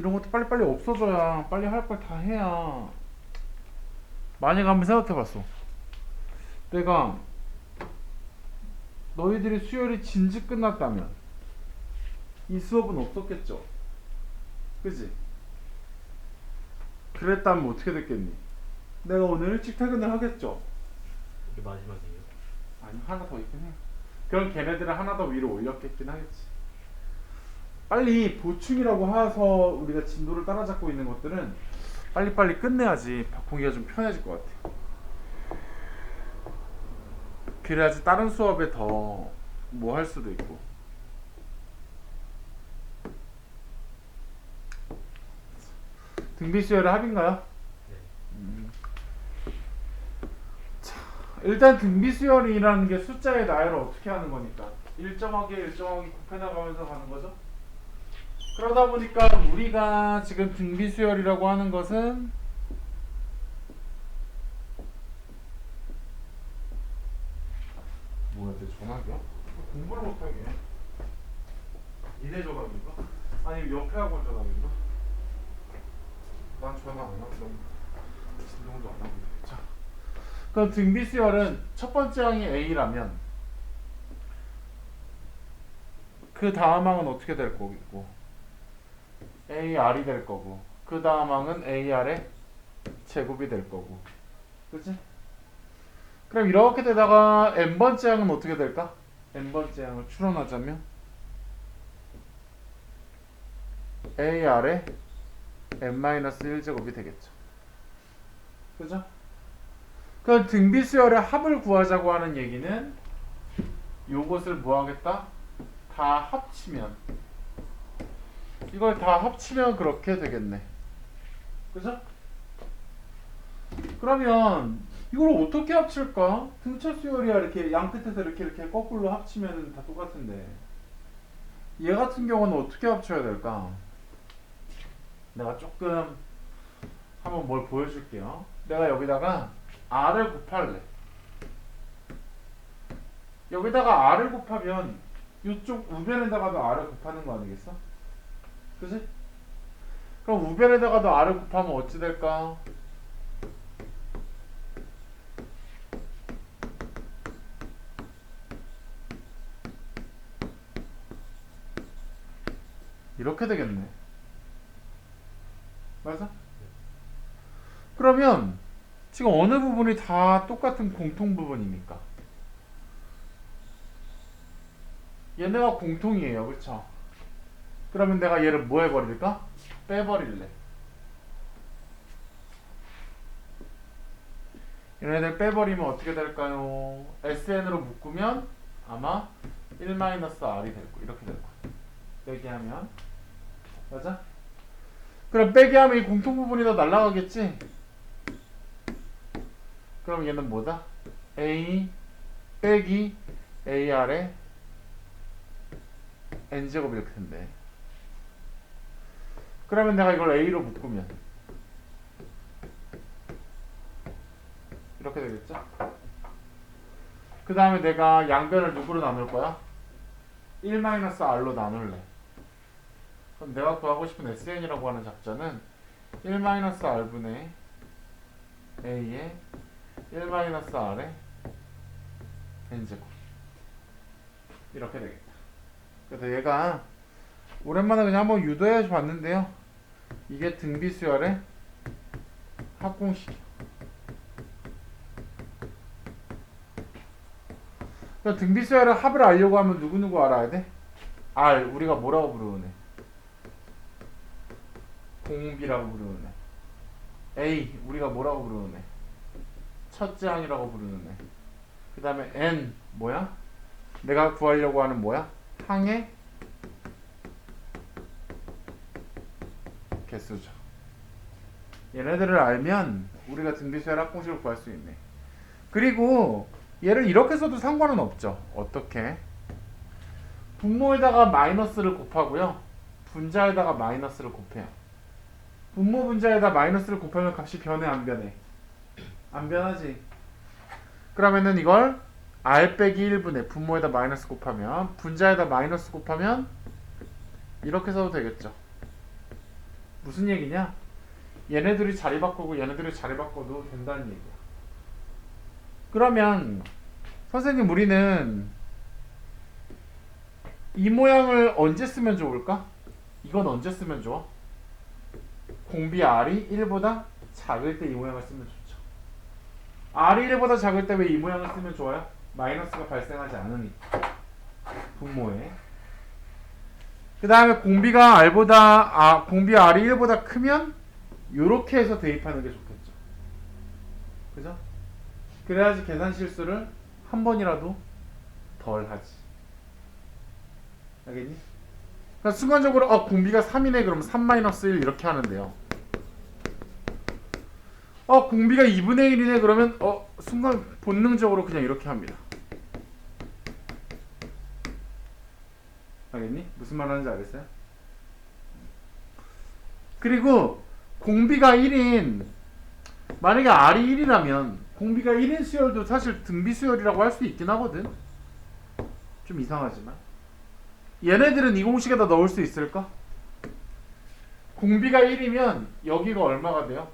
이런 것도 빨리빨리 없어져야 빨리 할 걸 다 해야. 만약에 한번 생각해봤어. 내가 너희들이 수요일이 진즉 끝났다면 이 수업은 없었겠죠. 그지? 그랬다면 어떻게 됐겠니? 내가 오늘 일찍 퇴근을 하겠죠. 이게 마지막이에요? 아니 하나 더 있긴 해. 그럼 걔네들은 하나 더 위로 올렸겠긴 하겠지. 빨리 보충이라고 해서 우리가 진도를 따라잡고 있는 것들은 빨리빨리 끝내야지 공기가 좀 편해질 것 같아. 그래야지 다른 수업에 더 뭐 할 수도 있고. 등비 수열의 합인가요? 네. 자, 일단 등비 수열이라는 게 숫자의 나열을 어떻게 하는 거니까 일정하게 곱해 나가면서 가는 거죠. 그러다 보니까 우리가 지금 등비 수열이라고 하는 것은 뭐야, 내 전화기야? 공부를 못하게 니네 전화기인가? 아니 옆에 학원 전화기인가? 난 전화 안 하고 진동도 안 하고 있네. 자, 그럼 등비 수열은 첫 번째 항이 A라면 그 다음 항은 어떻게 될 거고 AR이 될 거고 그 다음 항은 AR의 제곱이 될 거고, 그치? 그럼 이렇게 되다가 n번째 항은 어떻게 될까? n번째 항을 추론하자면 AR의 n-1제곱이 되겠죠. 그죠? 그럼 등비수열의 합을 구하자고 하는 얘기는 요것을 뭐 하겠다? 다 합치면, 이걸 다 합치면 그렇게 되겠네. 그죠? 그러면 이걸 어떻게 합칠까? 등차 수열이야. 이렇게 양 끝에서 이렇게 거꾸로 합치면 다 똑같은데 얘 같은 경우는 어떻게 합쳐야 될까? 내가 조금 한번 뭘 보여줄게요. 내가 여기다가 r을 곱할래. 여기다가 r을 곱하면 이쪽 우변에다가도 r을 곱하는 거 아니겠어? 그치? 그럼 우변에다가도 r을 곱하면 어찌 될까? 이렇게 되겠네. 맞아? 그러면 지금 어느 부분이 다 똑같은 공통 부분입니까? 얘네가 공통이에요. 그쵸? 그러면 내가 얘를 뭐 해버릴까? 빼버릴래. 얘네들 빼버리면 어떻게 될까요? SN으로 묶으면 아마 1-R이 될 거, 이렇게 될 거야. 빼기 하면. 맞아? 그럼 빼기 하면 이 공통 부분이 다 날아가겠지? 그럼 얘는 뭐다? A 빼기 AR의 N제곱 이렇게 된대. 그러면 내가 이걸 A로 묶으면 이렇게 되겠죠? 그 다음에 내가 양변을 누구로 나눌 거야? 1-R로 나눌래. 그럼 내가 구하고 싶은 SN이라고 하는 작전은 1-R분의 A의 1-R의 N제곱 이렇게 되겠다. 그래서 얘가 오랜만에 그냥 한번 유도해 봤는데요. 이게 등비수열의 합공식이야. 등비수열의 합을 알려고 하면 누구누구 알아야 돼? R, 우리가 뭐라고 부르는 애? 공비라고 부르는 애. A, 우리가 뭐라고 부르는 애? 첫째 항이라고 부르는 애. 그 다음에 N, 뭐야? 내가 구하려고 하는 뭐야? 항의 개수죠. 얘네들을 알면 우리가 등비수열 합공식을 구할 수 있네. 그리고 얘를 이렇게 써도 상관은 없죠. 어떻게? 분모에다가 마이너스를 곱하고요. 분자에다가 마이너스를 곱해요. 분모 분자에다 마이너스를 곱하면 값이 변해 안 변해? 안 변하지. 그러면은 이걸 r 빼기 1분의 분모에다 마이너스 곱하면 분자에다 마이너스 곱하면 이렇게 써도 되겠죠. 무슨 얘기냐? 얘네들이 자리 바꾸고 얘네들이 자리 바꿔도 된다는 얘기야. 그러면 선생님 우리는 이 모양을 언제 쓰면 좋을까? 이건 언제 쓰면 좋아? 공비 R이 1보다 작을 때 이 모양을 쓰면 좋죠. R이 1보다 작을 때 왜 이 모양을 쓰면 좋아요? 마이너스가 발생하지 않으니까. 분모에. 그 다음에 공비가 공비 R이 1보다 크면 요렇게 해서 대입하는 게 좋겠죠. 그죠? 그래야지 계산 실수를 한 번이라도 덜 하지. 알겠니? 그러니까 순간적으로 공비가 3이네 그러면 3-1 이렇게 하는데요. 공비가 2분의 1이네 그러면 순간 본능적으로 그냥 이렇게 합니다. 알겠니? 무슨 말 하는지 알겠어요? 그리고 공비가 1인 만약에 R이 1이라면 공비가 1인 수열도 사실 등비 수열이라고 할 수 있긴 하거든. 좀 이상하지만 얘네들은 이 공식에다 넣을 수 있을까? 공비가 1이면 여기가 얼마가 돼요?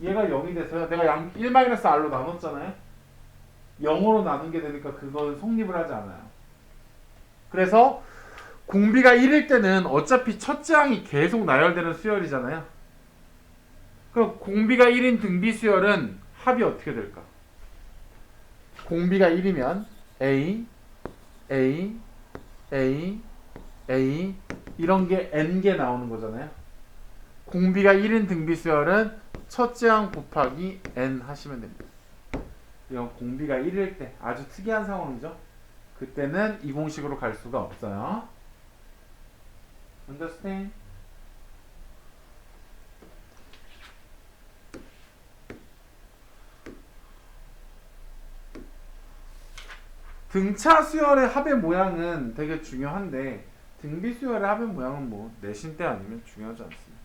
얘가 0이 돼서요. 내가 1-R로 나눴잖아요. 0으로 나눈 게 되니까 그건 성립을 하지 않아요. 그래서 공비가 1일 때는 어차피 첫째 항이 계속 나열되는 수열이잖아요. 그럼 공비가 1인 등비 수열은 합이 어떻게 될까? 공비가 1이면 A, A, A, A 이런 게 N개 나오는 거잖아요. 공비가 1인 등비 수열은 첫째 항 곱하기 N 하시면 됩니다. 이건 공비가 1일 때 아주 특이한 상황이죠. 그때는 이 공식으로 갈 수가 없어요. Understand? 등차 수열의 합의 모양은 되게 중요한데 등비 수열의 합의 모양은 뭐 내신 때 아니면 중요하지 않습니다.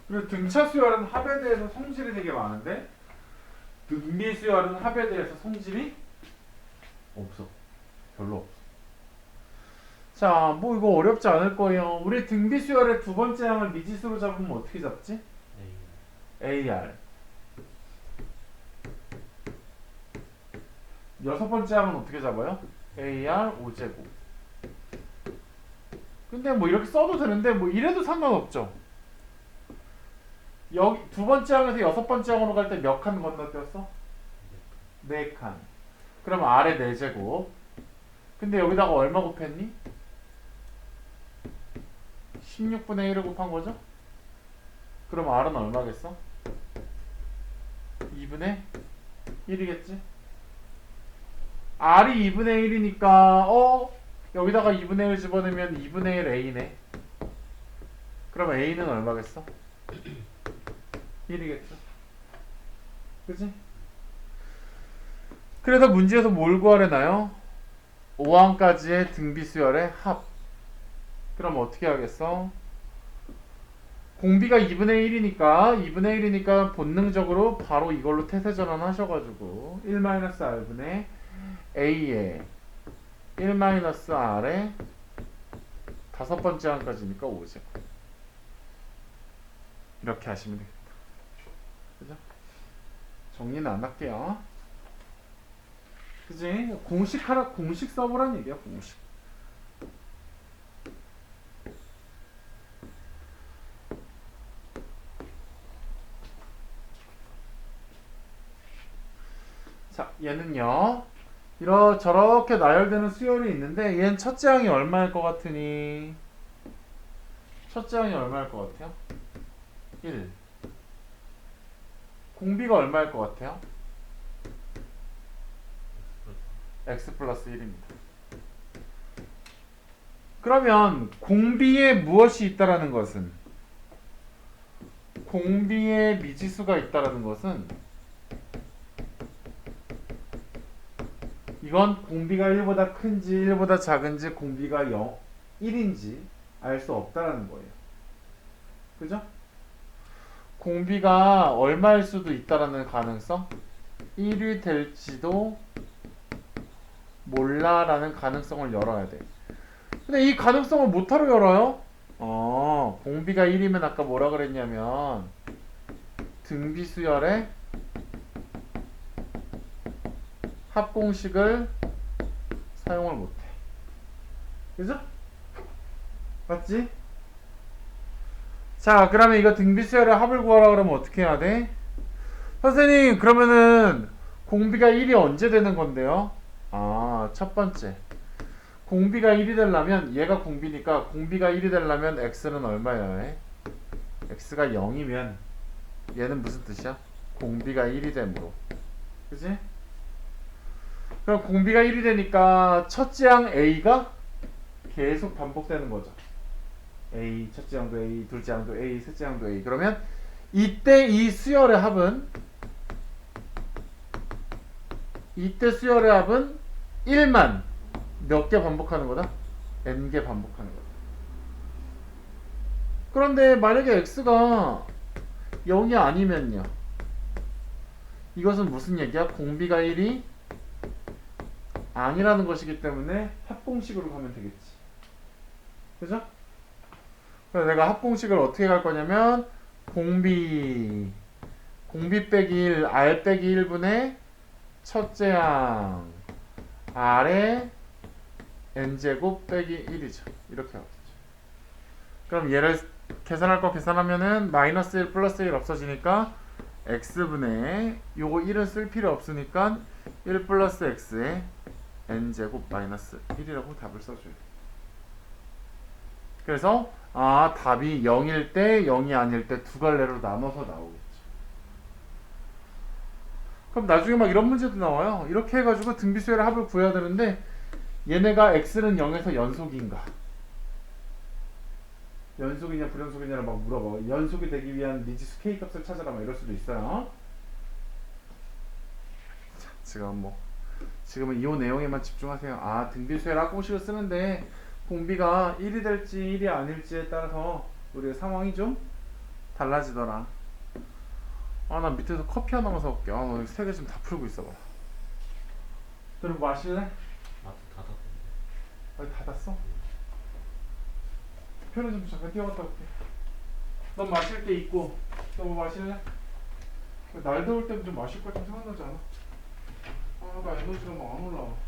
그리고 등차 수열은 합에 대해서 성질이 되게 많은데 등비 수열은 합에 대해서 성질이 없어. 별로 없어. 자, 뭐 이거 어렵지 않을 거예요. 우리 등비 수열의 두 번째 항을 미지수로 잡으면 어떻게 잡지? AR. 여섯 번째 항은 어떻게 잡아요? AR 5제곱. 근데 뭐 이렇게 써도 되는데 뭐 이래도 상관없죠. 여기 두 번째 항에서 여섯 번째 항으로 갈 때 몇 칸 건너뛰었어? 4칸. 그럼 R에 4제곱. 근데 여기다가 얼마 곱했니? 16분의 1을 곱한 거죠? 그럼 R은 얼마겠어? 2분의 1이겠지? R이 2분의 1이니까 여기다가 2분의 1 집어넣으면 2분의 1 A네. 그럼 A는 얼마겠어? 1이겠죠? 그치? 그래서 문제에서 뭘 구하래나요? 5항까지의 등비수열의 합. 그럼 어떻게 하겠어? 공비가 2분의 1이니까 본능적으로 바로 이걸로 태세전환 하셔가지고 1-R분의 A에 1-R에 다섯 번째 항까지니까 5제곱. 이렇게 하시면 되겠다. 그죠? 정리는 안 할게요. 그지? 공식 써보란 얘기야, 공식. 자, 얘는요. 저렇게 나열되는 수열이 있는데 얘는 첫째 항이 얼마일 것 같으니? 첫째 항이 얼마일 것 같아요? 1. 공비가 얼마일 것 같아요? x 플러스 1입니다. 그러면 공비에 무엇이 있다라는 것은 공비에 미지수가 있다라는 것은 이건 공비가 1보다 큰지 1보다 작은지 공비가 1인지 알 수 없다라는 거예요. 그죠? 공비가 얼마일 수도 있다라는 가능성 1이 될지도 몰라라는 가능성을 열어야 돼. 근데 이 가능성을 뭐하러 열어요? 공비가 1이면 아까 뭐라 그랬냐면 등비수열의 합공식을 사용을 못해. 그죠? 맞지? 자, 그러면 이거 등비수열의 합을 구하라 그러면 어떻게 해야 돼? 선생님, 그러면은 공비가 1이 언제 되는 건데요? 첫 번째. 공비가 1이 되려면 얘가 공비니까 공비가 1이 되려면 x는 얼마여야 해? x가 0이면 얘는 무슨 뜻이야? 공비가 1이 되므로. 그치? 그럼 공비가 1이 되니까 첫째 항 a가 계속 반복되는 거죠. a, 첫째 항도 a, 둘째 항도 a, 셋째 항도 a. 그러면 이때 이 수열의 합은 1만 몇 개 반복하는 거다? n개 반복하는 거다. 그런데 만약에 x가 0이 아니면요. 이것은 무슨 얘기야? 공비가 1이 아니라는 것이기 때문에 합공식으로 가면 되겠지. 그죠? 그래서 내가 합공식을 어떻게 갈 거냐면 공비 빼기 1, r 빼기 1분의 첫째 항 r의 n제곱 빼기 1이죠. 이렇게 하겠죠. 그럼 얘를 계산할 거 계산하면은 마이너스 1 플러스 1 없어지니까 x분의 요거 1은 쓸 필요 없으니까 1 플러스 x의 n제곱 마이너스 1이라고 답을 써줘야 돼. 그래서 답이 0일 때 0이 아닐 때 두 갈래로 나눠서 나오겠죠. 그럼 나중에 막 이런 문제도 나와요. 이렇게 해가지고 등비수열의 합을 구해야 되는데 얘네가 x는 0에서 연속인가? 연속이냐 불연속이냐를 막 물어봐. 연속이 되기 위한 미지수 k값을 찾아라 막 이럴 수도 있어요. 자, 지금은 이 내용에만 집중하세요. 등비수열 합공식을 쓰는데 공비가 1이 될지 1이 아닐지에 따라서 우리의 상황이 좀 달라지더라. 나 밑에서 커피 하나만 사올게. 나 세 개 지금 다 풀고 있어봐. 그럼 뭐 마실래? 닫았던데. 닫았어? 편의점 잠깐 뛰어갔다 올게. 넌 마실 게 있고, 너 뭐 마실래? 날 더울 때는 좀 마실 거 좀 생각나지 않아? 나 에너지가 막 안 올라와.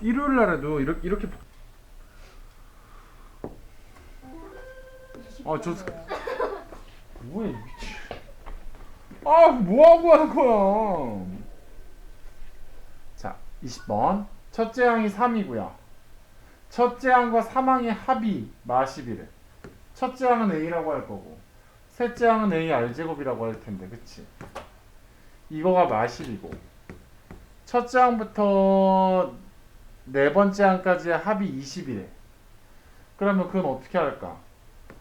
일요일 날에도 이렇게 뭐야 미치. 뭐하고 하는 거야. 자, 20번. 첫째 항이 3이고요. 첫째 항과 3항의 합이 마십이래. 첫째 항은 a라고 할 거고 셋째 항은 a r제곱이라고 할 텐데, 그치? 이거가 마십이고 첫째 항부터 네 번째 항까지의 합이 20이래. 그러면 그건 어떻게 할까?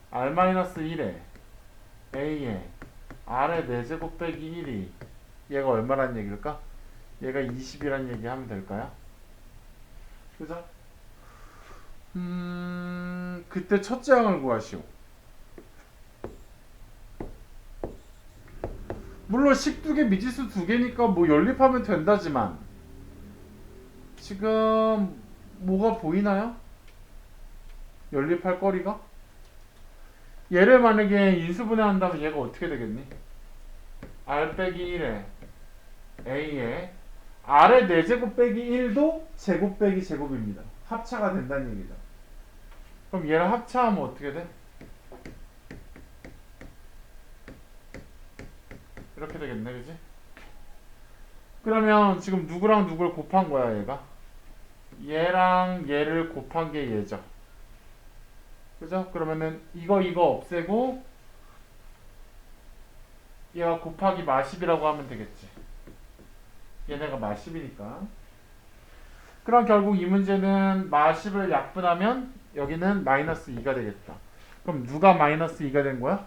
r-1에 a에 r의 4제곱 빼기 1이 얘가 얼마란 얘기일까? 얘가 20이란 얘기 하면 될까요? 그죠? 그때 첫째 항을 구하시오. 물론 식2개 미지수 2개니까 뭐 연립하면 된다지만 지금 뭐가 보이나요? 연립할 거리가? 얘를 만약에 인수분해 한다면 얘가 어떻게 되겠니? r 빼기 1에 a에 r의 4제곱 빼기 1도 제곱 빼기 제곱입니다. 합차가 된다는 얘기죠. 그럼 얘를 합차하면 어떻게 돼? 이렇게 되겠네, 그지? 그러면 지금 누구랑 누구를 곱한 거야, 얘가? 얘랑 얘를 곱한 게 얘죠. 그죠? 그러면은 이거 없애고 얘가 곱하기 마십이라고 하면 되겠지. 얘네가 마십이니까. 그럼 결국 이 문제는 마십을 약분하면 여기는 마이너스 2가 되겠다. 그럼 누가 마이너스 2가 된 거야?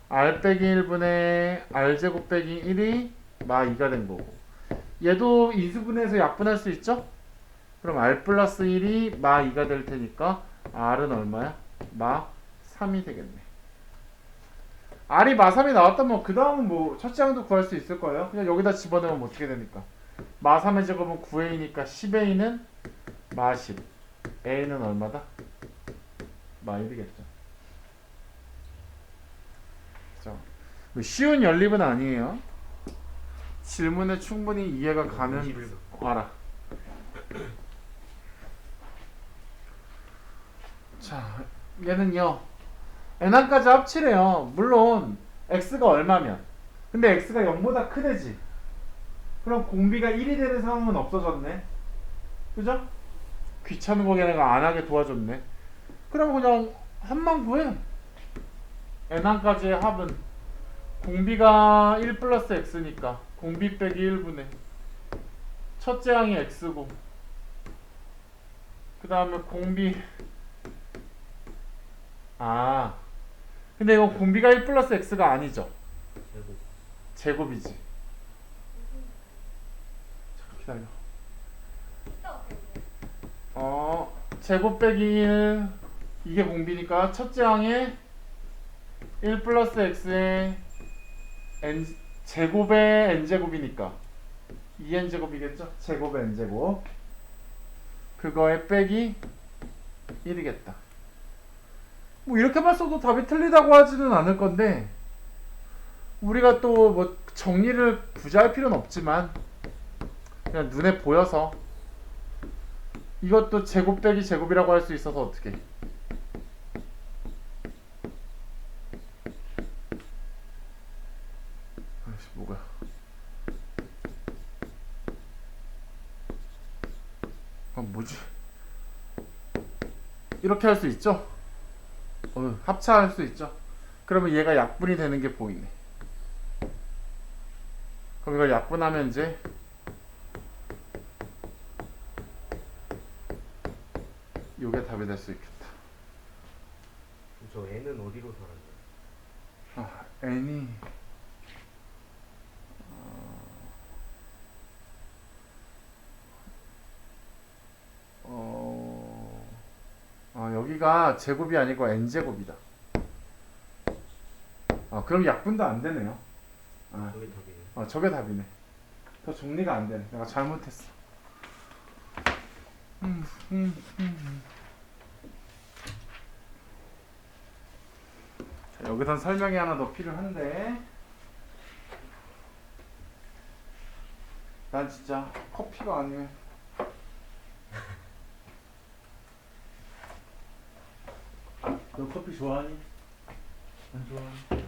r 빼기 1분의 r제곱 빼기 1이 마 2가 된 거고, 얘도 인수분해해서 약분할 수 있죠? 그럼 r 플러스 1이 마 2가 될 테니까 r은 얼마야? 마 3이 되겠네. R이 마3이 나왔다면 그 다음은 뭐 첫째 항도 구할 수 있을 거예요. 그냥 여기다 집어넣으면 어떻게 되니까 마3의 제곱은 9a니까 10a는 마10, a는 얼마다? 마1이겠죠. 그죠? 쉬운 연립은 아니에요. 질문에 충분히 이해가 가는 21. 알아. 자, 얘는요 n항까지 합치래요. 물론 x가 얼마면, 근데 x가 0보다 크대지. 그럼 공비가 1이 되는 상황은 없어졌네. 그죠? 귀찮은 거 걔네가 안 하게 도와줬네. 그럼 그냥 합만 구해. n항까지의 합은 공비가 1 플러스 x니까 공비 빼기 1분의 첫째 항이 x고, 그 다음에 공비, 근데 이거 공비가 1 플러스 x가 아니죠. 제곱. 제곱이지. 잠깐 기다려. 제곱 빼기 1, 이게 공비니까 첫째 항에 1 플러스 x의 n 제곱의 n제곱이니까 2n제곱이겠죠? 제곱의 n제곱, 그거에 빼기 1이겠다. 뭐 이렇게만 써도 답이 틀리다고 하지는 않을 건데, 우리가 또 뭐 정리를 굳이 할 필요는 없지만 그냥 눈에 보여서 이것도 제곱 빼기 제곱이라고 할 수 있어서 어떻게 뭐가 뭐지? 이렇게 할 수 있죠? 합차할 수 있죠? 그러면 얘가 약분이 되는 게 보이네. 그럼 이걸 약분하면 이제 요게 답이 될 수 있겠다. 저 n은 어디로 살았나요? n이 여기가 제곱이 아니고 n제곱이다. 그럼 약분도 안 되네요. 저게 답이에요. 저게 답이네. 더 정리가 안 되네. 내가 잘못했어. 자, 여기선 설명이 하나 더 필요한데, 난 진짜 커피가 아니면 너 커피 좋아하니? 안 좋아하니?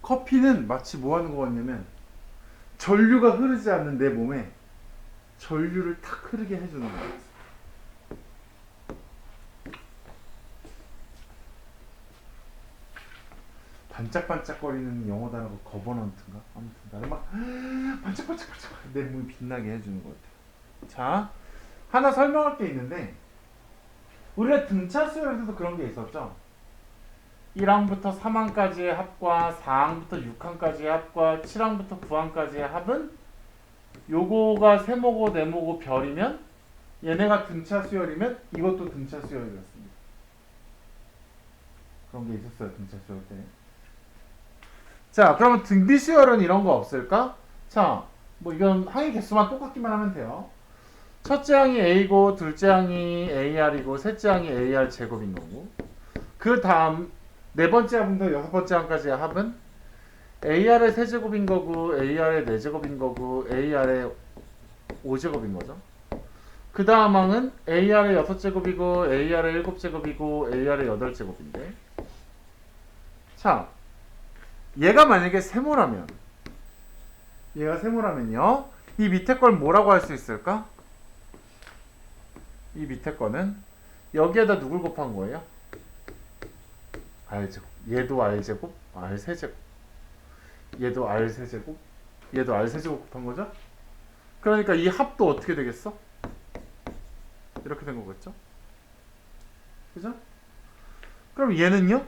커피는 마치 뭐 하는 거 같냐면 전류가 흐르지 않는 내 몸에 전류를 탁 흐르게 해주는 거야. 반짝반짝거리는 영어 단어가 거버넌트인가? 아무튼 나를 막 반짝반짝반짝 내 몸이 빛나게 해주는 것 같아. 자, 하나 설명할 게 있는데, 우리가 등차 수열에서도 그런 게 있었죠. 1항부터 3항까지의 합과 4항부터 6항까지의 합과 7항부터 9항까지의 합은 요거가 세모고 네모고 별이면 얘네가 등차 수열이면 이것도 등차 수열이었습니다. 그런 게 있었어요, 등차 수열 때. 자, 그러면 등비 수열은 이런 거 없을까? 자, 뭐 이건 항의 개수만 똑같기만 하면 돼요. 첫째 항이 a고 둘째 항이 ar이고 셋째 항이 ar 제곱인 거고, 그 다음 네 번째 항부터 여섯 번째 항까지의 합은 ar의 세제곱인 거고 ar의 네제곱인 거고 ar의 5제곱인 거죠. 그 다음 항은 ar의 6제곱이고 ar의 7제곱이고 ar의 8제곱인데, 자, 얘가 만약에 세모라면, 얘가 세모라면요, 이 밑에 걸 뭐라고 할 수 있을까? 이 밑에 거는 여기에다 누굴 곱한 거예요? r제곱. 얘도 r제곱, r세제곱. 얘도 r세제곱, 얘도 r세제곱 곱한 거죠? 그러니까 이 합도 어떻게 되겠어? 이렇게 된 거겠죠? 그죠? 그럼 얘는요?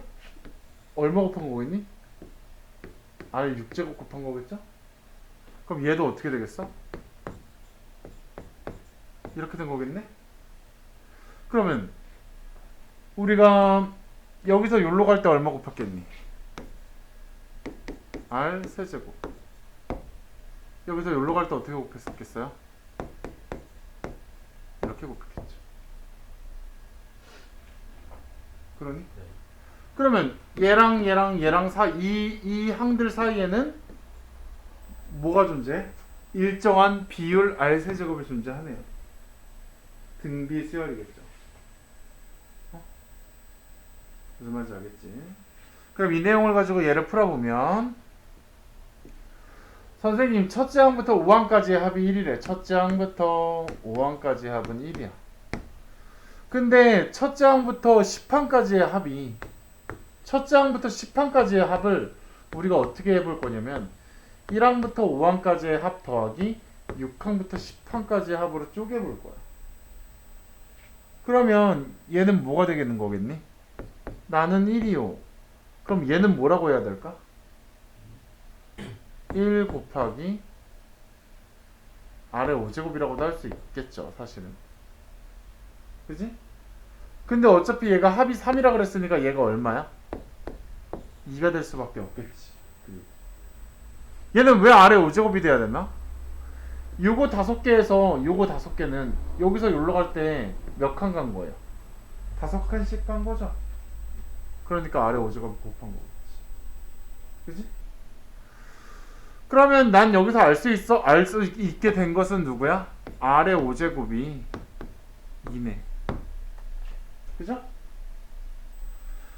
얼마 곱한 거겠니? r 6제곱 곱한 거겠죠? 그럼 얘도 어떻게 되겠어? 이렇게 된 거겠네? 그러면 우리가 여기서 여기로 갈 때 얼마 곱했겠니? R 세제곱. 여기서 여기로 갈 때 어떻게 곱했겠어요? 이렇게 곱했겠죠. 그러니? 네. 그러면 얘랑 이 항들 사이에는 뭐가 존재해? 일정한 비율 R 세제곱이 존재하네요. 등비 수열이겠죠. 무슨 말인지 알겠지? 그럼 이 내용을 가지고 얘를 풀어보면 선생님 첫째 항부터 5항까지의 합이 1이래. 첫째 항부터 5항까지의 합은 1이야. 근데 첫째 항부터 10항까지의 합이 첫째 항부터 10항까지의 합을 우리가 어떻게 해볼 거냐면 1항부터 5항까지의 합 더하기 6항부터 10항까지의 합으로 쪼개볼 거야. 그러면 얘는 뭐가 되겠는 거겠니? 나는 1이요. 그럼 얘는 뭐라고 해야 될까? 1 곱하기 아래 5제곱이라고도 할 수 있겠죠, 사실은. 그지? 근데 어차피 얘가 합이 3이라 그랬으니까 얘가 얼마야? 2가 될 수밖에 없겠지. 얘는 왜 아래 5제곱이 돼야 되나? 요거 5개에서 요거 5개는 여기서 여기로 갈 때 몇 칸 간 거예요? 5칸씩 간 거죠. 그러니까 아래 5제곱 곱한 거겠지. 그지? 그러면 난 여기서 알 수 있게 된 것은 누구야? 아래 5제곱이 2네. 그죠?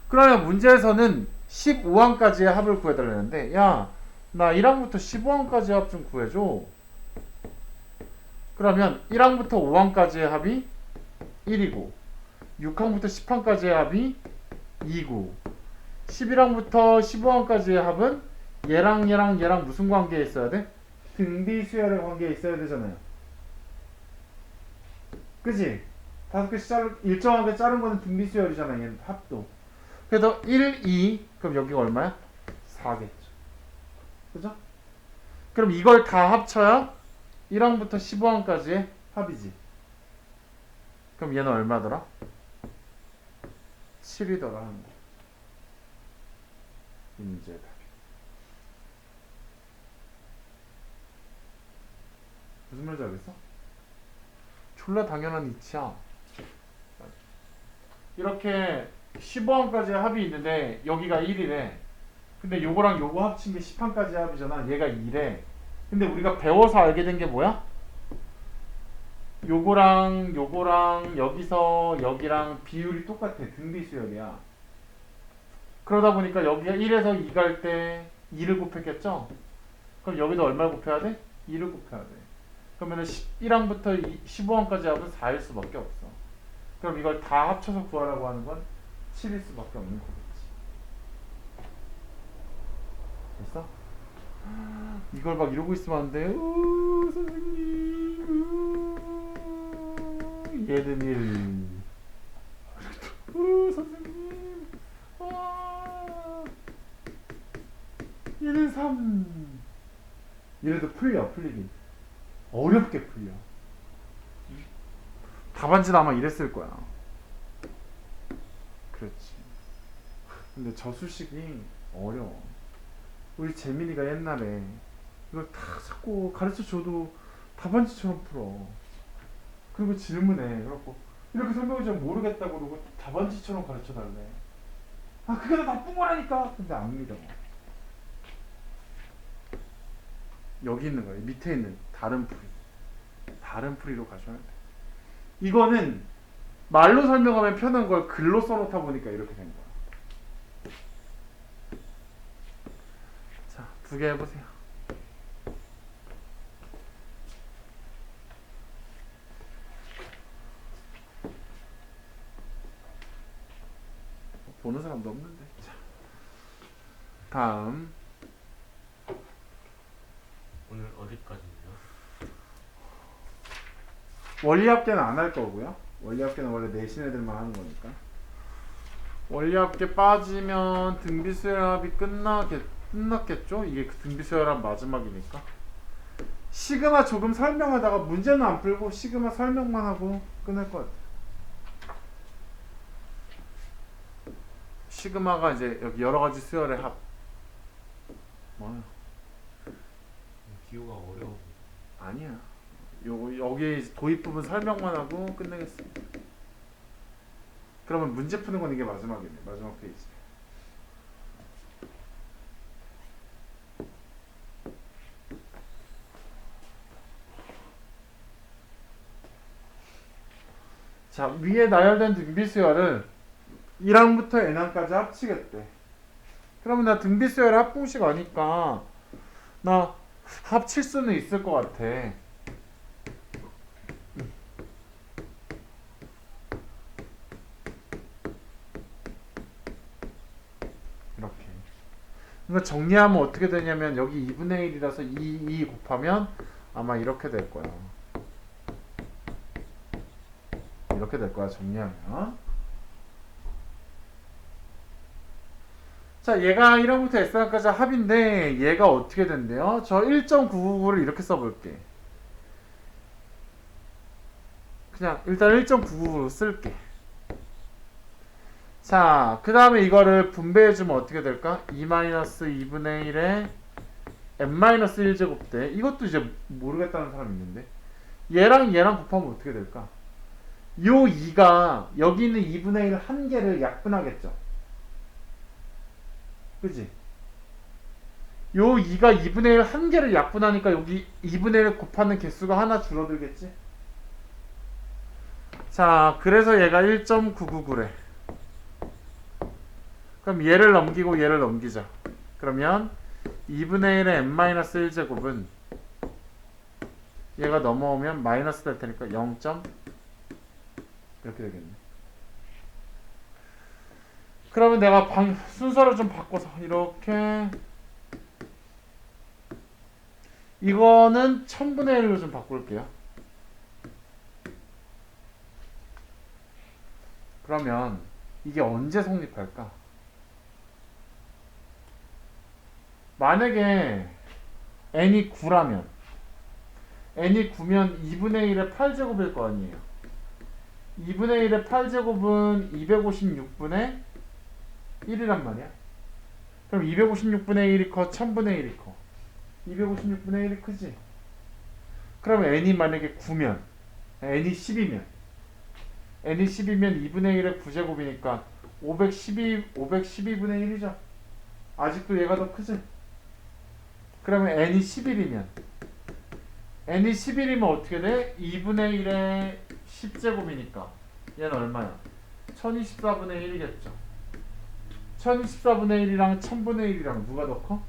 그러면 문제에서는 15항까지의 합을 구해달라는데, 야, 나 1항부터 15항까지의 합 좀 구해줘. 그러면 1항부터 5항까지의 합이 1이고 6항부터 10항까지의 합이 2고 11항부터 15항까지의 합은 얘랑 무슨 관계에 있어야 돼? 등비수열의 관계에 있어야 되잖아요. 그지? 5개씩 일정하게 자른 거는 등비수열이잖아. 얘는 합도. 그래서 1, 2 그럼 여기가 얼마야? 4겠죠. 그죠? 그럼 이걸 다 합쳐야 1항부터 15항까지의 합이지. 그럼 얘는 얼마더라? 7이더라 하는 거. 이 문제의 답이. 무슨 말인지 알겠어? 졸라 당연한 이치야. 이렇게 15항까지의 합이 있는데 여기가 1이래. 근데 요거랑 요거 합친 게 10항까지의 합이잖아. 얘가 2래. 근데 우리가 배워서 알게 된 게 뭐야? 요거랑 여기서 여기랑 비율이 똑같아. 등비수열이야. 그러다 보니까 여기가 1에서 2 갈 때 2를 곱했겠죠? 그럼 여기도 얼마를 곱해야 돼? 2를 곱해야 돼. 그러면 1항부터 15항까지 합은 4일 수밖에 없어. 그럼 이걸 다 합쳐서 구하라고 하는 건 7일 수밖에 없는 거겠지. 됐어? 이걸 막 이러고 있으면 안 돼. 선생님. 얘는 1. 선생님. 얘는 3. 얘네도 풀리긴. 어렵게 풀려. 답안지는 아마 이랬을 거야. 그렇지. 근데 저 수식이 어려워. 우리 재민이가 옛날에 이걸 다 자꾸 가르쳐줘도 답안지처럼 풀어. 그리고 질문해. 그래갖고 이렇게 설명해주면 모르겠다고 그러고 답안지처럼 가르쳐달래. 아 그게 더 나쁜 거라니까. 근데 안 믿어. 여기 있는 거야. 밑에 있는 다른 풀이로 가셔야 돼. 이거는 말로 설명하면 편한 걸 글로 써놓다 보니까 이렇게 된 거야. 자, 2개 해보세요. 보는 사람도 없는데. 자, 다음. 오늘 어디까지인데요? 원리합계는 안 할 거고요. 원리합계는 원래 내신 애들만 하는 거니까. 원리합계 빠지면 등비수열합이 끝났겠죠? 이게 등비수열합 마지막이니까. 시그마 조금 설명하다가 문제는 안 풀고 시그마 설명만 하고 끝낼 것 같아요. 시그마가 이제 여기 여러 가지 수열의 합. 뭐야? 기호가 어려워. 아니야. 여기 도입 부분 설명만 하고 끝내겠습니다. 그러면 문제 푸는 건 이게 마지막이네. 마지막 페이지. 자, 위에 나열된 등비수열을 1항부터 n항까지 합치겠대. 그러면 나 등비수열 합공식 아니까 나 합칠 수는 있을 것 같아. 이렇게. 그러니까 정리하면 어떻게 되냐면 여기 2분의 1이라서 2 곱하면 아마 이렇게 될 거야. 이렇게 될 거야, 정리하면. 자, 얘가 1항부터 S항까지 합인데 얘가 어떻게 된대요? 저 1.999를 이렇게 써볼게. 그냥 일단 1.999로 쓸게. 자, 그 다음에 이거를 분배해주면 어떻게 될까? 2-2분의 1에 n-1제곱 대, 이것도 이제 모르겠다는 사람이 있는데 얘랑 곱하면 어떻게 될까? 요 2가 여기 있는 2분의 1 한 개를 약분하겠죠. 그지? 요 2가 2분의 1 한 개를 약분하니까 여기 2분의 1 곱하는 개수가 하나 줄어들겠지? 자, 그래서 얘가 1.999래. 그럼 얘를 넘기고 얘를 넘기자. 그러면 2분의 1의 n-1제곱은 얘가 넘어오면 마이너스 될 테니까 0. 이렇게 되겠네. 그러면 내가 순서를 좀 바꿔서 이렇게, 이거는 1000분의 1로 좀 바꿀게요. 그러면 이게 언제 성립할까? 만약에 n이 9라면 n이 9면 2분의 1의 8제곱일 거 아니에요. 2분의 1의 8제곱은 256분의 1이란 말이야. 그럼 256분의 1이 커, 1000분의 1이 커. 256분의 1이 크지? 그럼 n이 만약에 9면, n이 10이면, n이 10이면 2분의 1의 9제곱이니까 512분의 1이죠. 아직도 얘가 더 크지? 그러면 n이 11이면, n이 11이면 어떻게 돼? 2분의 1의 10제곱이니까 얘는 얼마야? 1024분의 1이겠죠. 1024분의 1이랑 1000분의 1이랑 누가 더 커?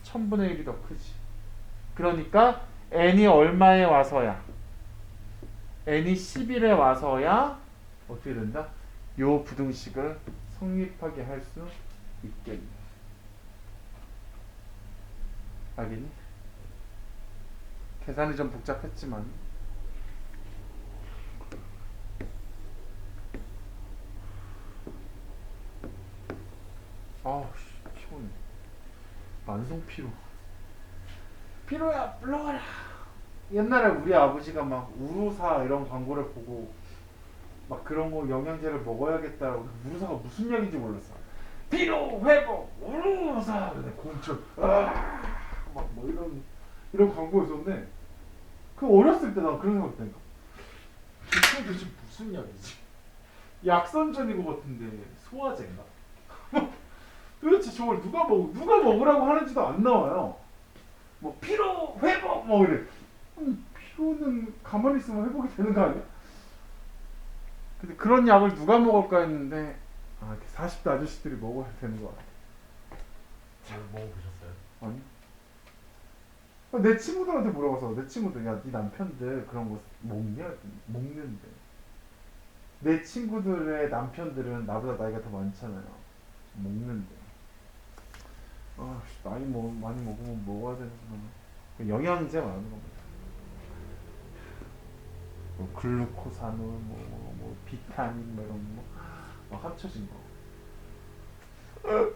1000분의 1이 더 크지. 그러니까 n이 얼마에 와서야? n이 11에 와서야 어떻게 된다? 요 부등식을 성립하게 할 수 있겠네. 알겠니? 계산이 좀 복잡했지만 아우 피곤해. 만성 피로. 피로야 불러가라. 옛날에 우리 아버지가 막 우루사 이런 광고를 보고 막 그런 거 영양제를 먹어야겠다라고. 우루사가 무슨 약인지 몰랐어. 피로 회복 우루사. 근데 공철 막뭐 이런 광고 있었는데 그 어렸을 때 난 그런 생각했다니까. 이게 도대체 무슨 약이지? 약선전인 것 같은데 소화제인가? 도대체 저걸 누가 먹으라고 하는지도 안 나와요. 뭐 피로 회복 뭐 이래. 피로는 가만히 있으면 회복이 되는 거 아니야? 근데 그런 약을 누가 먹을까 했는데 40대 아저씨들이 먹어야 되는 거 같아. 먹어보셨어요? 아니? 내 친구들한테 물어봐서, 내 친구들, 야, 네 남편들 그런 거 먹냐? 먹는데. 내 친구들의 남편들은 나보다 나이가 더 많잖아요. 먹는데. 나이 많이 먹으면 먹어야 되는구나. 영양제 말하는 겁니다. 뭐 글루코사놀, 뭐 비타민, 뭐 이런 거 합쳐진 거.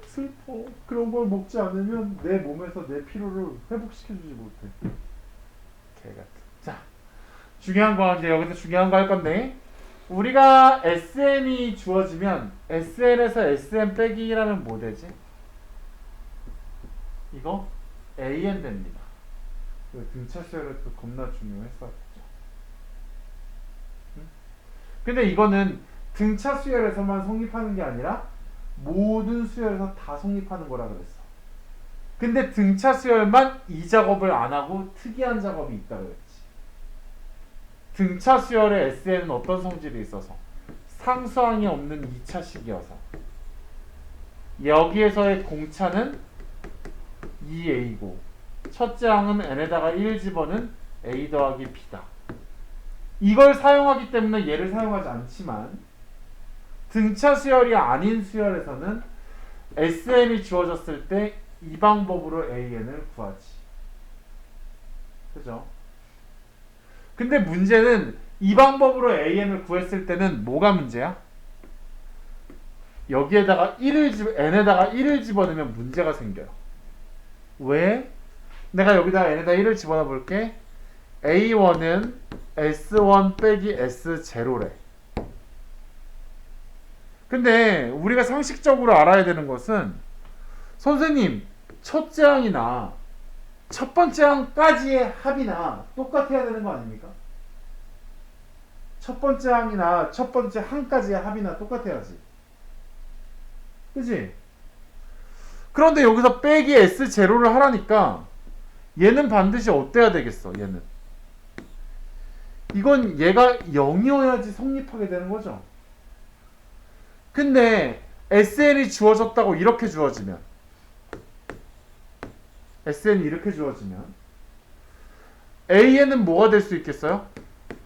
슬퍼. 그런 걸 먹지 않으면 내 몸에서 내 피로를 회복시켜주지 못해. 개 같은. 자, 중요한 거 이제 여기서 중요한 거 할 건데, 우리가 SN이 주어지면 SN에서 SN 빼기 1하면 뭐 되지? 이거 AN 됩니다. 이거 등차 수열에서 겁나 중요했었죠. 응? 근데 이거는 등차 수열에서만 성립하는 게 아니라 모든 수열에서 다 성립하는 거라 그랬어. 근데 등차 수열만 이 작업을 안 하고 특이한 작업이 있다 그랬지. 등차 수열의 SN은 어떤 성질이 있어서? 상수항이 없는 2차식이어서. 여기에서의 공차는 2a고 첫째 항은 n에다가 1 집어는 a 더하기 b다. 이걸 사용하기 때문에 얘를 사용하지 않지만 등차 수열이 아닌 수열에서는 SN이 주어졌을 때 이 방법으로 AN을 구하지. 그죠? 근데 문제는 이 방법으로 AN을 구했을 때는 뭐가 문제야? 여기에다가 n에다가 1을 집어넣으면 문제가 생겨요. 왜? 내가 여기다가 n에다 1을 집어넣어 볼게. A1은 S1 빼기 S0래. 근데 우리가 상식적으로 알아야 되는 것은 선생님, 첫째 항이나 첫 번째 항까지의 합이나 똑같아야 되는 거 아닙니까? 첫 번째 항이나 첫 번째 항까지의 합이나 똑같아야지. 그치? 그런데 여기서 빼기 S0를 하라니까 얘는 반드시 어때야 되겠어, 얘는. 이건 얘가 0이어야지 성립하게 되는 거죠. 근데 SN이 주어졌다고 이렇게 주어지면 SN이 이렇게 주어지면 AN은 뭐가 될 수 있겠어요?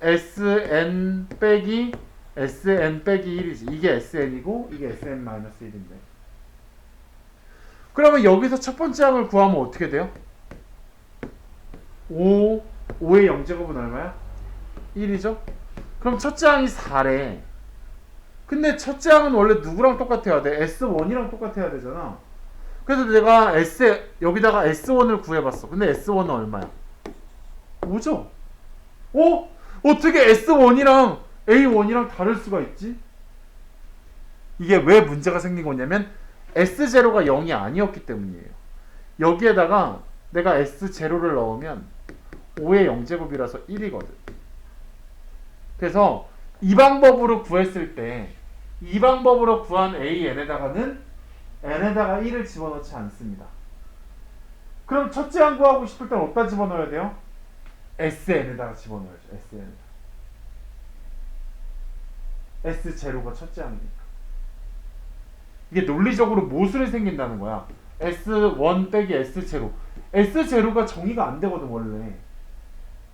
SN 빼기 SN 빼기 1이지. 이게 SN이고 이게 SN-1인데 그러면 여기서 첫 번째 항을 구하면 어떻게 돼요? 5의 0제곱은 얼마야? 1이죠? 그럼 첫째 항이 4래. 근데 첫째 항은 원래 누구랑 똑같아야 돼? S1이랑 똑같아야 되잖아. 그래서 내가 여기다가 S1을 구해봤어. 근데 S1은 얼마야? 5죠? 어떻게 S1이랑 A1이랑 다를 수가 있지? 이게 왜 문제가 생긴 거냐면 S0가 0이 아니었기 때문이에요. 여기에다가 내가 S0를 넣으면 5의 0제곱이라서 1이거든. 그래서 이 방법으로 구했을 때 이 방법으로 구한 AN에다가는 n에다가 1을 집어넣지 않습니다. 그럼 첫째 항 구하고 싶을 땐 어디다 집어넣어야 돼요? SN에다가 집어넣어야죠. SN에다. S0가 첫째 항이니까. 이게 논리적으로 모순이 생긴다는 거야. S1 빼기 S0. S0가 정의가 안 되거든 원래.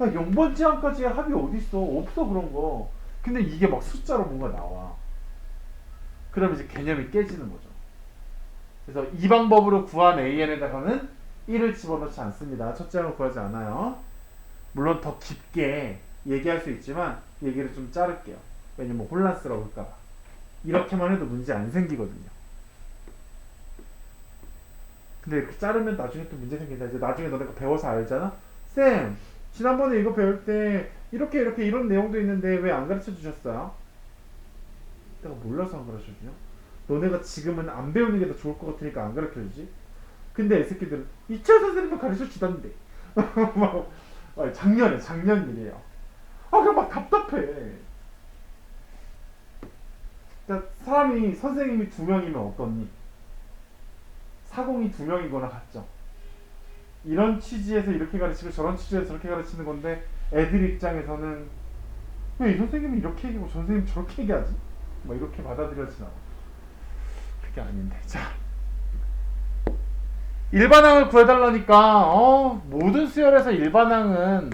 야, 0번째 항까지의 합이 어딨어. 없어 그런 거. 근데 이게 막 숫자로 뭔가 나와. 그러면 이제 개념이 깨지는 거죠. 그래서 이 방법으로 구한 AN에다가는 1을 집어넣지 않습니다. 첫째 항을 구하지 않아요. 물론 더 깊게 얘기할 수 있지만 얘기를 좀 자를게요. 왜냐면 혼란스러울까봐. 이렇게만 해도 문제 안 생기거든요. 근데 이렇게 자르면 나중에 또 문제 생긴다. 이제 나중에 너네가 배워서 알잖아. 쌤, 지난번에 이거 배울 때 이렇게 이런 내용도 있는데 왜 안 가르쳐 주셨어요? 내가 몰라서 안 가르쳐 주냐? 너네가 지금은 안 배우는 게 더 좋을 것 같으니까 안 가르쳐 주지? 근데 이 새끼들은 이철 선생님도 가르쳐 주던데. 작년 일이에요. 그냥 막 답답해. 그러니까 사람이 선생님이 2명이면 어떻니? 사공이 2명이거나 같죠. 이런 취지에서 이렇게 가르치고 저런 취지에서 저렇게 가르치는 건데 애들 입장에서는 왜 이 선생님이 이렇게 얘기하고 저 선생님 저렇게 얘기하지? 뭐 이렇게 받아들여지나. 그게 아닌데. 자, 일반항을 구해달라니까 모든 수열에서 일반항은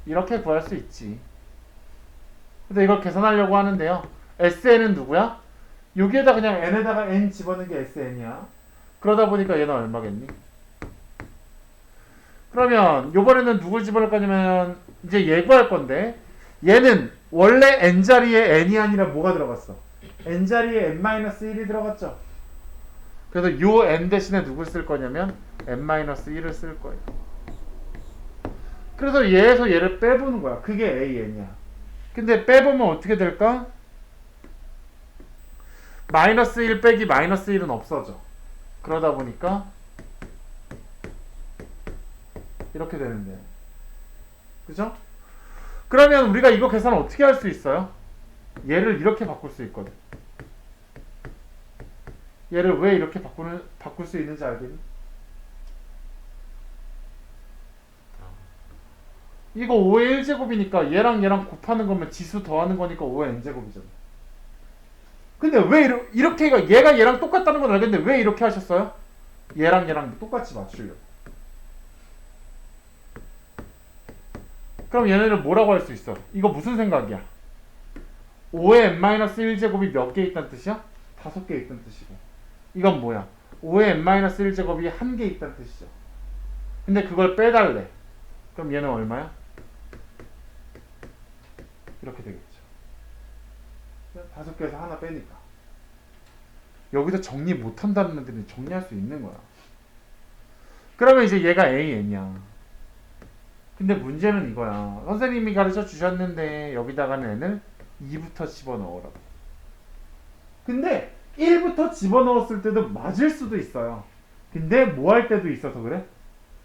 이렇게 구할 수 있지. 근데 이걸 계산하려고 하는데요. SN은 누구야? 여기에다 그냥 n에다가 n 집어넣는 게 SN이야. 그러다 보니까 얘는 얼마겠니? 그러면 요번에는 누굴 집어넣을 거냐면 이제 얘 구할 건데 얘는 원래 n자리에 n이 아니라 뭐가 들어갔어? n자리에 n-1이 들어갔죠. 그래서 요 n 대신에 누굴 쓸 거냐면 n-1을 쓸 거예요. 그래서 얘에서 얘를 빼보는 거야. 그게 AN이야. 근데 빼보면 어떻게 될까? 마이너스 1 빼기 마이너스 1은 없어져. 그러다 보니까 이렇게 되는데, 그죠? 그러면 우리가 이거 계산 어떻게 할 수 있어요? 얘를 이렇게 바꿀 수 있거든. 얘를 왜 이렇게 바꿀 수 있는지 알겠니? 이거 5의 1제곱이니까 얘랑 얘랑 곱하는 거면 지수 더하는 거니까 5의 n제곱이잖아. 근데 왜 이렇게 얘가 얘랑 똑같다는 건 알겠는데 왜 이렇게 하셨어요? 얘랑 얘랑 똑같이 맞추려고. 그럼 얘네를 뭐라고 할 수 있어? 이거 무슨 생각이야? 5의 n-1제곱이 몇 개 있다는 뜻이야? 5개 있다는 뜻이고, 이건 뭐야? 5의 n-1제곱이 1개 있다는 뜻이죠. 근데 그걸 빼달래. 그럼 얘는 얼마야? 이렇게 되겠죠. 5개에서 하나 빼니까. 여기서 정리 못한다는 애들은 정리할 수 있는 거야. 그러면 이제 얘가 AN이야. 근데 문제는 이거야. 선생님이 가르쳐 주셨는데 여기다가는 n을 2부터 집어넣으라고. 근데 1부터 집어넣었을 때도 맞을 수도 있어요. 근데 뭐 할 때도 있어서 그래?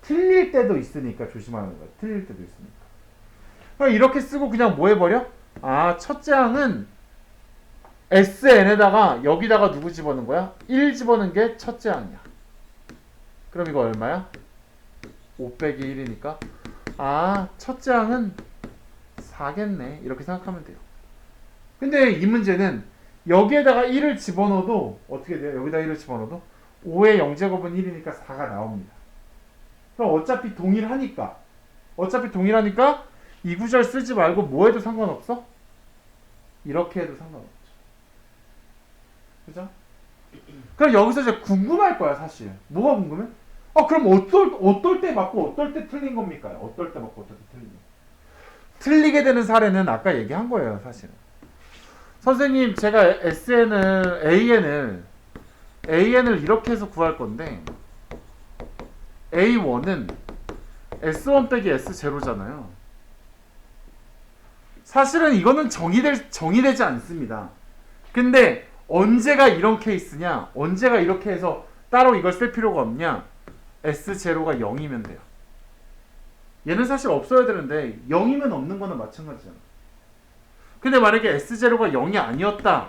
틀릴 때도 있으니까 조심하는 거야. 틀릴 때도 있으니까. 그럼 이렇게 쓰고 그냥 뭐 해버려? 아, 첫째 항은 SN에다가 여기다가 누구 집어넣은 거야? 1 집어넣은 게 첫째 항이야. 그럼 이거 얼마야? 5 빼기 1이니까 아, 첫째 항은 4겠네. 이렇게 생각하면 돼요. 근데 이 문제는 여기에다가 1을 집어넣어도 어떻게 돼요? 여기다 1을 집어넣어도 5의 0제곱은 1이니까 4가 나옵니다. 그럼 어차피 동일하니까 이 구절 쓰지 말고 뭐 해도 상관없어? 이렇게 해도 상관없죠. 그죠? 그럼 여기서 이제 궁금할 거야, 사실. 뭐가 궁금해? 그럼 어떨 때 맞고 어떨 때 틀린 겁니까? 어떨 때 맞고 어떨 때 틀린 거? 틀리게 되는 사례는 아까 얘기한 거예요, 사실은. 선생님, 제가 AN을 이렇게 해서 구할 건데, A1은 S1 빼기 S0잖아요. 사실은 이거는 정의되지 않습니다. 근데 언제가 이런 케이스냐? 언제가 이렇게 해서 따로 이걸 쓸 필요가 없냐? S0가 0이면 돼요. 얘는 사실 없어야 되는데 0이면 없는 거는 마찬가지잖아. 근데 만약에 S0가 0이 아니었다.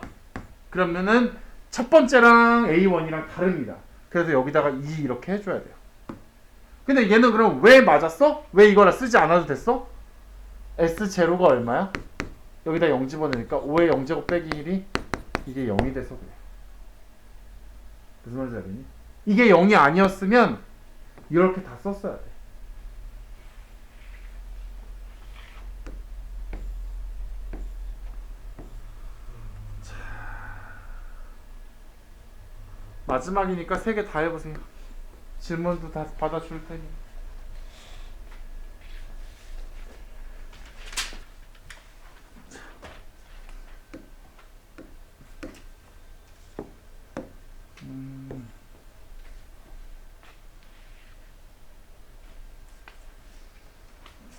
그러면은 첫 번째랑 A1이랑 다릅니다. 그래서 여기다가 2 이렇게 해줘야 돼요. 근데 얘는 그럼 왜 맞았어? 왜 이거라 쓰지 않아도 됐어? S0가 얼마야? 여기다 0 집어넣으니까 5의 0제곱 빼기 1이 이게 0이 돼서 그래. 무슨 말인지 알겠니? 이게 0이 아니었으면 이렇게 다 썼어야 돼. 자, 마지막이니까 3개 다 해보세요. 질문도 다 받아줄 테니.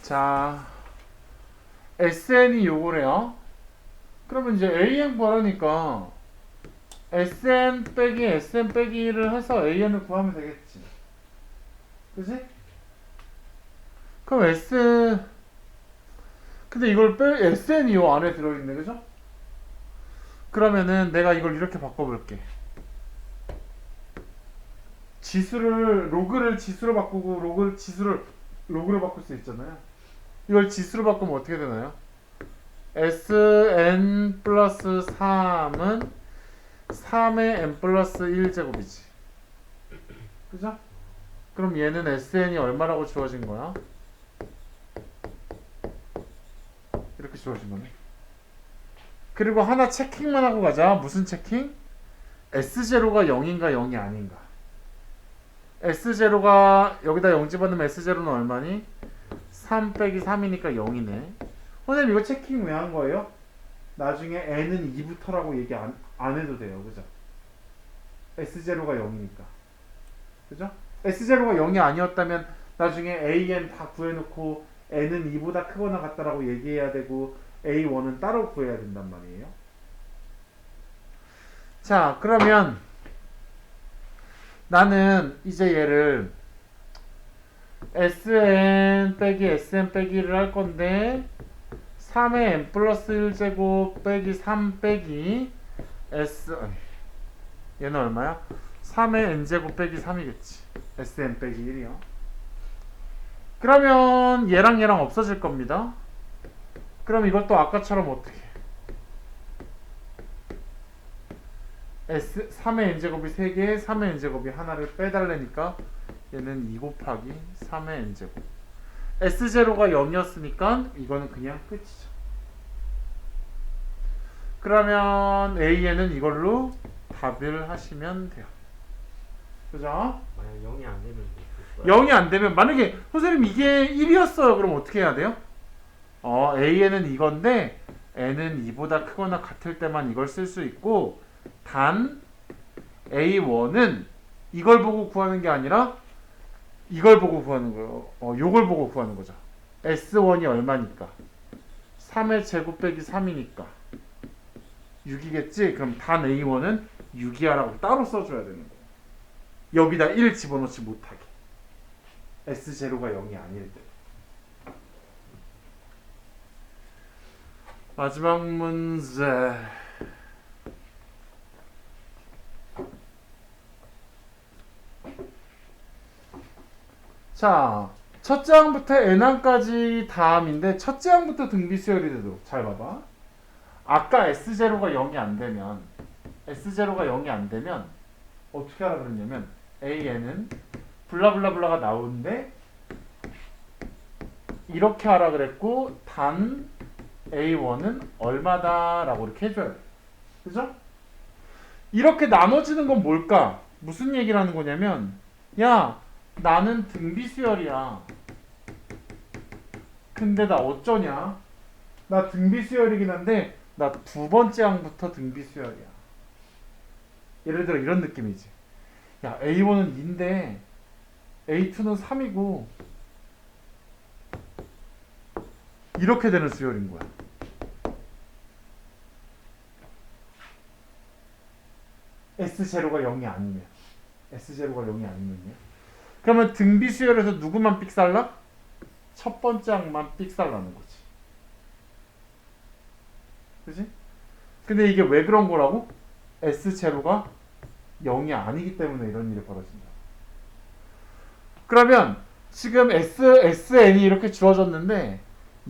자, SN이 요거래요. 그러면 이제 AN 구하니까 SN 빼기 SN 빼기 1을 해서 AN을 구하면 되겠지. 그치? 그럼 근데 이걸 SN이 요 안에 들어있네, 그죠? 그러면은 내가 이걸 이렇게 바꿔볼게. 로그를 지수로 바꾸고 로그를 바꿀 수 있잖아요. 이걸 지수로 바꾸면 어떻게 되나요? Sn 플러스 3은 3의 n 플러스 1제곱이지. 그죠? 그럼 얘는 Sn이 얼마라고 주어진 거야? 이렇게 주어진 거네. 그리고 하나 체킹만 하고 가자. 무슨 체킹? S0가 0인가 0이 아닌가. S0가 여기다 0 집어넣으면 S0는 얼마니? 3 빼기 3이니까 0이네. 선생님 이거 체킹 왜 한 거예요? 나중에 n은 2부터라고 얘기 안 해도 돼요. 그죠? S0가 0이니까. 그죠? S0가 0이 아니었다면 나중에 AN 다 구해놓고 n은 2보다 크거나 같다라고 얘기해야 되고 A1은 따로 구해야 된단 말이에요. 자, 그러면 나는 이제 얘를 Sn 빼기 Sn 빼기 1을 할 건데 3의 n 플러스 1제곱 빼기 3 빼기 S 얘는 얼마야? 3의 n제곱 빼기 3이겠지. Sn 빼기 1이요. 그러면 얘랑 얘랑 없어질 겁니다. 그럼 이것도 아까처럼 어떻게 S 3의 n제곱이 3개 3의 n제곱이 하나를 빼달라니까 얘는 2 곱하기 3의 n제곱 S0가 0이었으니까 이거는 그냥 끝이죠. 그러면 A에는 이걸로 답을 하시면 돼요. 그죠? 만약 0이 안 되면 뭐 0이 안 되면 만약에 선생님 이게 1이었어요. 그럼 어떻게 해야 돼요? A에는 이건데 n은 2보다 크거나 같을 때만 이걸 쓸 수 있고 단 A1은 이걸 보고 구하는 게 아니라 이걸 보고 구하는 거예요. 요걸 보고 구하는 거죠. S1이 얼마니까? 3의 제곱 빼기 3이니까 6이겠지? 그럼 단 A1은 6이야라고 따로 써줘야 되는 거예요. 여기다 1 집어넣지 못하게. S0가 0이 아닐 때. 마지막 문제. 자, 첫째 항부터 n항까지 다함인데 첫째 항부터 등비 수열이 되도록 잘 봐봐. 아까 S0가 0이 안 되면 S0가 0이 안 되면 어떻게 하라 그랬냐면 AN은 블라블라블라가 나오는데 이렇게 하라 그랬고 단 A1은 얼마다 라고 이렇게 해줘야 돼. 그죠? 이렇게 나눠지는 건 뭘까? 무슨 얘기를 하는 거냐면 야 나는 등비 수열이야. 근데 나 어쩌냐? 나 등비 수열이긴 한데 나 두 번째 항부터 등비 수열이야. 예를 들어 이런 느낌이지. 야 A1은 2인데 A2는 3이고 이렇게 되는 수열인 거야. S0가 0이 아니면 S0가 0이 아니면요. 그러면 등비 수열에서 누구만 삑살나? 첫 번째 항만 삑살나는 거지. 그지? 근데 이게 왜 그런 거라고? S0가 0이 아니기 때문에 이런 일이 벌어진다. 그러면 지금 SN이 이렇게 주어졌는데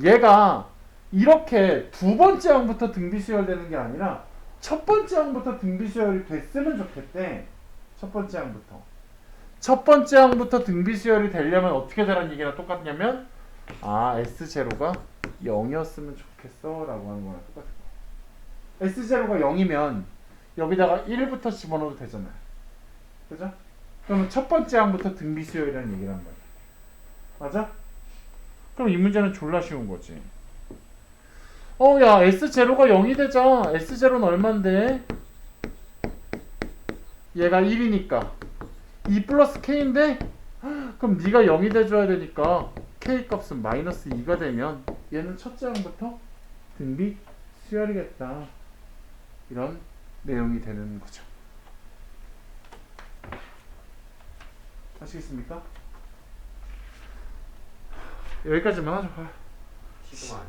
얘가 이렇게 두 번째 항부터 등비 수열되는 게 아니라 첫 번째 항부터 등비 수열이 됐으면 좋겠대. 첫 번째 항부터. 첫 번째 항부터 등비 수열이 되려면 어떻게 되라는 얘기랑 똑같냐면 S0가 0이었으면 좋겠어 라고 하는 거랑 똑같은 거야. S0가 0이면 여기다가 1부터 집어넣어도 되잖아요. 그죠? 그러면 첫 번째 항부터 등비 수열이라는 얘기를 한 거야. 맞아? 그럼 이 문제는 졸라 쉬운 거지. 야 S0가 0이 되자. S0는 얼만데? 얘가 1이니까 2 플러스 K인데? 그럼 네가 0이 돼줘야 되니까 K 값은 마이너스 2가 되면 얘는 첫째 항부터 등비 수열이겠다. 이런 내용이 되는 거죠. 아시겠습니까? 여기까지만 하죠. 지금 안 해.